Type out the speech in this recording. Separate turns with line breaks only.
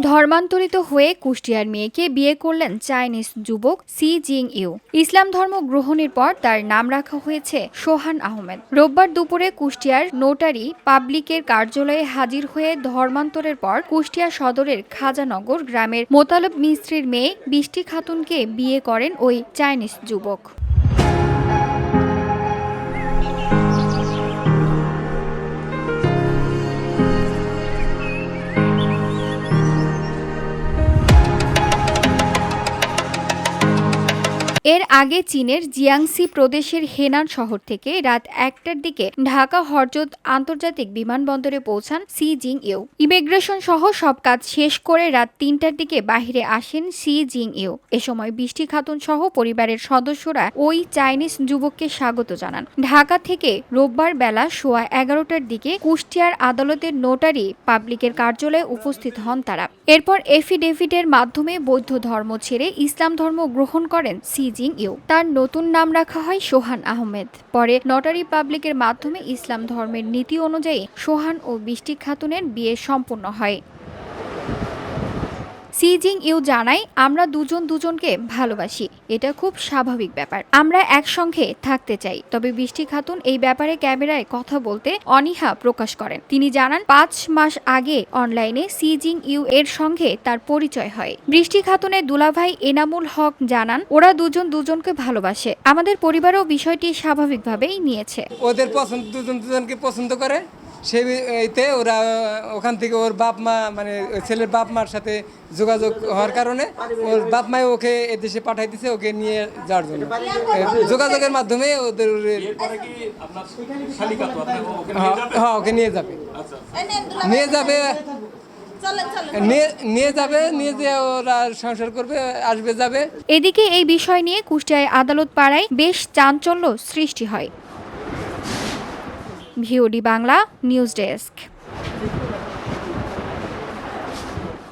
ধর্মান্তরিত হয়ে কুষ্টিয়ার মেয়েকে বিয়ে করলেন চাইনিজ যুবক সি জিং ইউ। ইসলাম ধর্ম গ্রহণের পর তার নাম রাখা হয়েছে সোহান আহমেদ। রোববার দুপুরে কুষ্টিয়ার নোটারি পাবলিকের কার্যালয়ে হাজির হয়ে ধর্মান্তরের পর কুষ্টিয়া সদরের খাজানগর গ্রামের মোতালেব মিস্ত্রির মেয়ে বৃষ্টি খাতুনকে বিয়ে করেন ওই চাইনিজ যুবক। এর আগে চীনের জিয়াংসি প্রদেশের হেনান শহর থেকে রাত ১টার দিকে ঢাকা হরজত আন্তর্জাতিক বিমানবন্দরে পৌঁছান সি জিং ইউ। ইমিগ্রেশন সহ সব কাজ শেষ করে রাত ৩টার দিকে বাহিরে আসেন সি জিং ইউ। এ সময় বৃষ্টি খাতুন সহ পরিবারের সদস্যরা ওই চাইনিজ যুবককে স্বাগত জানান। ঢাকা থেকে রোববার বেলা সোয়া ১১টার দিকে কুষ্টিয়ার আদালতের নোটারি পাবলিকের কার্যালয়ে উপস্থিত হন তারা। এরপর এফিডেভিটের মাধ্যমে বৌদ্ধ ধর্ম ছেড়ে ইসলাম ধর্ম গ্রহণ করেন সি জিং ইউ। তার নতুন নাম রাখা হয় সোহান আহমেদ। পরে নটারি পাবলিকের মাধ্যমে ইসলাম ধর্মের নীতি অনুযায়ী সোহান ও বৃষ্টি খাতুনের বিয়ে সম্পন্ন হয়। সি জিং ইউ জানায়, আমরা দুজন দুজনকে ভালোবাসি, এটা খুব স্বাভাবিক ব্যাপার। আমরা একসঙ্গে থাকতে চাই। তবে বৃষ্টি খাতুন এই ব্যাপারে ক্যামেরায় কথা বলতে অনীহা প্রকাশ করেন। তিনি জানান, ৫ মাস আগে অনলাইনে সি জিং ইউ এর সঙ্গে তার পরিচয় হয়। বৃষ্টি খাতুনের দুলাভাই এনামুল হক জানান, ওরা দুজন দুজনকে ভালোবাসে। আমাদের পরিবারও বিষয়টি স্বাভাবিকভাবেই নিয়েছে।
ওদের পছন্দ, দুজন দুজনকে পছন্দ করে, সেইতে ওরা ওখান থেকে ওর বাপ মা মানে ছেলের বাপ মার সাথে যোগাযোগ হওয়ার কারণে ওর বাপ মাই ওকে এদেশে পাঠাই দিছে ওকে নিয়ে যাওয়ার জন্য। যোগাযোগের মাধ্যমে ওদের হ্যাঁ ওকে নিয়ে যাবে নিয়ে যে ওরা সংসার করবে, আসবে যাবে।
এদিকে এই বিষয় নিয়ে কুষ্টিয়ায় আদালত পাড়ায় বেশ চাঞ্চল্য সৃষ্টি হয়। VOD Bangla news desk.